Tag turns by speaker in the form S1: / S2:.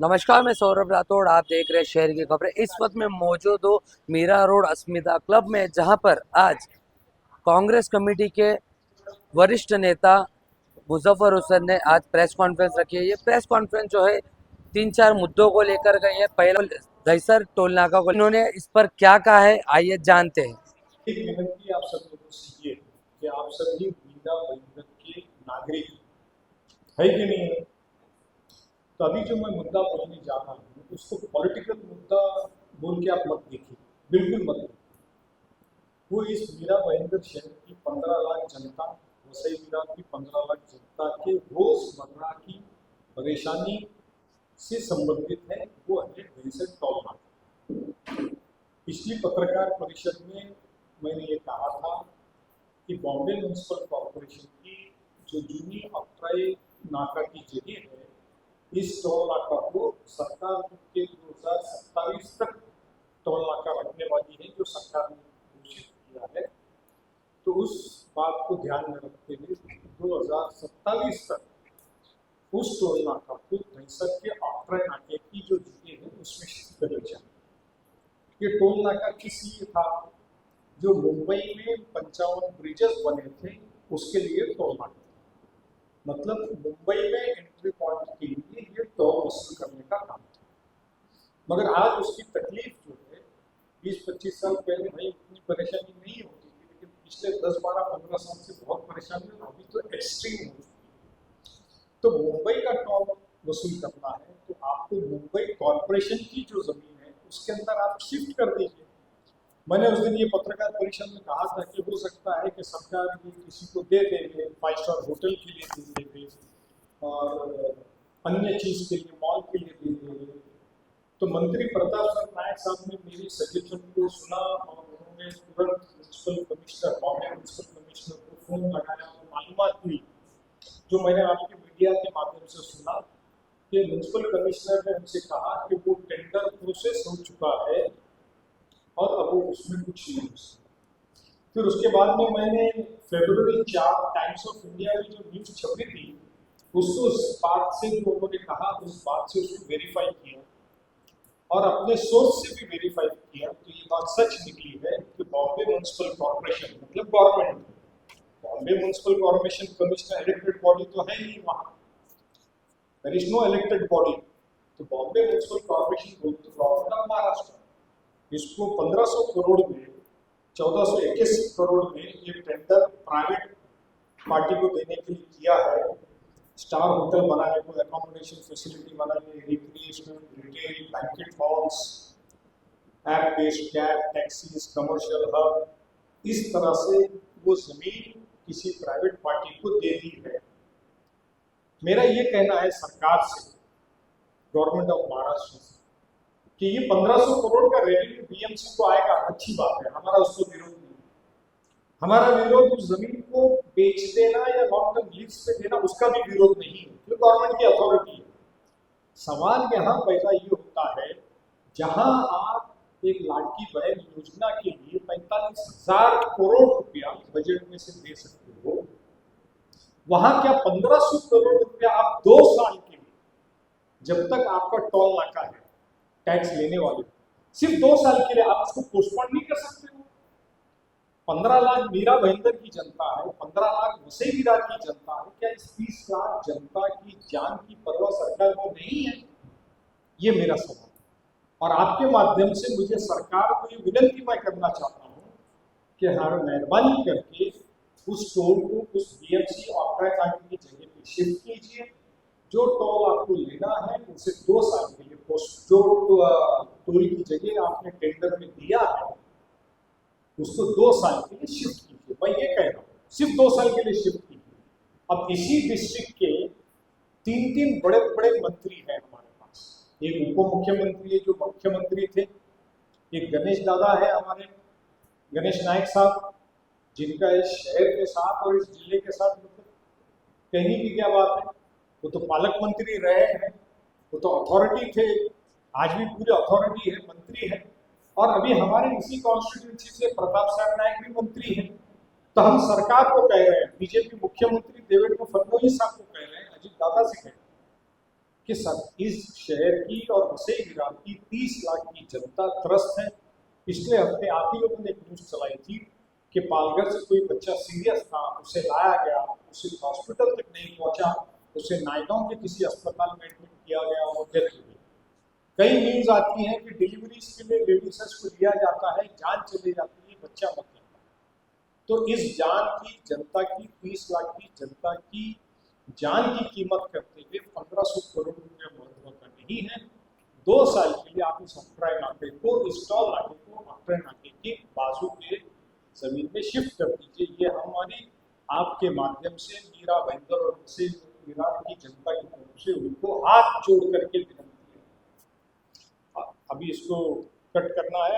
S1: नमस्कार, मैं सौरभ राठौड़। आप देख रहे हैं शहर की खबरें। इस वक्त मैं मौजूद हूँ मीरा रोड अस्मिता क्लब में, जहां पर आज कांग्रेस कमेटी के वरिष्ठ नेता मुजफ्फर हुसैन ने आज प्रेस कॉन्फ्रेंस रखी है। ये प्रेस कॉन्फ्रेंस जो है 3-4 मुद्दों को लेकर गई है। पहला दहिसर टोल नाका को इन्होंने इस पर क्या कहा है, आइए जानते हैं।
S2: एक विनती आप सब लोगों से ये कि आप सभी मीरा भाईंदर के नागरिक है कि नहीं है। तो अभी जो मैं मुद्दा बोलने जा रहा हूँ उसको पॉलिटिकल मुद्दा बोल के आप मत देखिए, बिल्कुल मत देखिए। वो इस मीरा भाईंदर शहर की 15 लाख जनता, वसई विरार की 15 लाख जनता के रोजमर्रा की परेशानी से संबंधित है। वो है दहिसर टोल नाका। पिछली पत्रकार परिषद में मैंने ये कहा था कि बॉम्बे म्यूनिसिपल कॉरपोरेशन की जो जूनी अक्ट्राई नाका की जगह है, इस टोल नाका को सरकार के 2027 तक टोल नाका रखने वाली है, जो सरकार ने घोषित किया है। तो उस बात को ध्यान में रखते हुए 2027 तक उस टोल नाका को दहिसर के अक्ट्राई नाके की जो जगह है उसमें शिफ्ट करी जाए। ये टोल नाका किस लिए था? जो मुंबई में 55 ब्रिजेस बने थे उसके लिए टोल नाका, मतलब मुंबई में एंट्री पॉइंट के लिए ये टोल वसूल करने का काम था। मगर आज उसकी तकलीफ जो है, 20-25 साल पहले भाई उतनी परेशानी नहीं होती थी, लेकिन पिछले 10-12-15 साल से बहुत परेशानी है, अभी तो एक्सट्रीम हो चुकी है। तो मुंबई का टोल वसूल करना है तो आपको मुंबई कॉरपोरेशन की जो जमीन है उसके अंदर आप शिफ्ट कर दीजिए। मैंने उस दिन ये पत्रकार परिषद में कहा था कि हो सकता है कि सरकार ये किसी को दे देंगे, 5 स्टार होटल के लिए दे देंगे और अन्य चीज के लिए, मॉल के लिए दे देंगे। तो मंत्री प्रताप सर नायक साहब ने मेरी सजेशन को सुना और उन्होंने तुरंत municipal commissioner, Bombay municipal commissioner को फोन लगाया और मालूमात हुई, जो मैंने आपके मीडिया के माध्यम से सुना कि म्यूनिसिपल कमिश्नर ने उनसे कहा कि वो टेंडर प्रोसेस हो चुका है और अब वो उसमें कुछ नहीं हो सकता। फिर उसके बाद में मैंने February 4 टाइम्स ऑफ इंडिया की जो न्यूज छपी थी उसको, उस बात से जो उन्होंने कहा उस बात से उसको वेरीफाई किया और अपने सोर्स से भी वेरीफाई किया, तो ये बात सच निकली है कि बॉम्बे म्यूनिसिपल कॉर्पोरेशन मतलब government, Bombay municipal corporation commissioner elected body तो है नहीं वहां, there is no elected body. तो Bombay municipal corporation government of Maharashtra, इसको 1500 करोड़ में, 1481 करोड़ में ये टेंडर प्राइवेट पार्टी को देने के लिए किया है। स्टार होटल बनाने को, एकोमोडेशन फैसिलिटी बनाने, recreational, retail, banquet halls, app based cab, taxis, commercial hub, इस तरह से वो जमीन किसी प्राइवेट पार्टी को दे दी है। मेरा ये कहना है सरकार से, गवर्नमेंट ऑफ महाराष्ट्र से, कि ये 1500 करोड़ का रेवेन्यू बीएमसी को आएगा, अच्छी बात है, हमारा उसको विरोध नहीं। हमारा विरोध उस जमीन को बेच देना या लॉन्ग टर्म लीज पे देना उसका भी विरोध नहीं है, जो गवर्नमेंट की अथॉरिटी है। सवाल यहाँ पैदा ये होता है, जहां आप एक लाडली बहन योजना के लिए 45,000 करोड़ रुपया बजट में से दे सकते हो, वहां क्या 1500 करोड़ रुपया आप 2 साल के लिए, जब तक आपका टोल नाका है, टैक्स लेने वाले, सिर्फ 2 साल के लिए आप उसको पोस्टपोन नहीं कर सकते हो? 15 लाख मीरा भाईंदर की जनता है, 15 लाख वसई विरार की जनता है, क्या इस 30 लाख जनता की जान की परवाह सरकार को नहीं है? ये मेरा सवाल। और आपके माध्यम से मुझे सरकार को ये विनती मैं करना चाहता हूँ कि हर मेहरबानी करके उस टोल को उस बीएमसी ऑपरेट की जगह पे शिफ्ट कीजिए। जो टोल आपको लेना है उसे 2 साल के लिए, जो टोल की जगह आपने टेंडर में दिया है उसको 2 साल के लिए शिफ्ट कीजिए। मैं ये कह रहा हूँ सिर्फ 2 साल के लिए शिफ्ट कीजिए। अब इसी डिस्ट्रिक्ट के 3 बड़े बड़े मंत्री हैं हमारे पास। एक उप मुख्यमंत्री है जो मुख्यमंत्री थे, एक गणेश दादा है हमारे, गणेश नायक साहब, जिनका इस शहर के साथ और इस जिले के साथ मतलब कहने की क्या बात है। वो तो पालक मंत्री रहे हैं, वो तो अथॉरिटी थे, आज भी पूरी अथॉरिटी है, मंत्री है। और अभी हमारे इसी कॉन्स्टिट्यूंसी से प्रताप साहब नायक भी मंत्री हैं। तो हम सरकार को कह रहे हैं, बीजेपी मुख्यमंत्री देवेंद्र फडणवीस साहब को कह रहे हैं, अजीत दादा से कह रहे हैं कि सब इस शहर की और वसई विरार की 30 लाख की जनता त्रस्त है। पिछले हफ्ते आप ही लोगों ने एक न्यूज़ चलाई थी कि पालघर से कोई बच्चा सीरियस था, उसे लाया गया, उसे हॉस्पिटल तक नहीं पहुंचा, उसे नायगांव के किसी अस्पताल में एडमिट किया गया और डेथ हो गई। कई न्यूज़ आती हैं कि डिलीवरीज के लिए लेडीज को लिया जाता है, जान चली जाती है, बच्चा मर जाता है। तो इस जान की जनता की 30 लाख की जनता की जान की कीमत करते हुए 1500 करोड़ रुपए महत्व का नहीं है। 2 साल के लिए आप इस अक्ट्राई नाके को, इस टॉल नाके को अक्ट्राई नाके के बाजू के जमीन में शिफ्ट कर दीजिए। ये हमारी आपके माध्यम से मीरा भाईंदर और वसई विरार की जनता की तरफ से उनको हाथ जोड़ करके विनती है। अभी इसको कट करना है।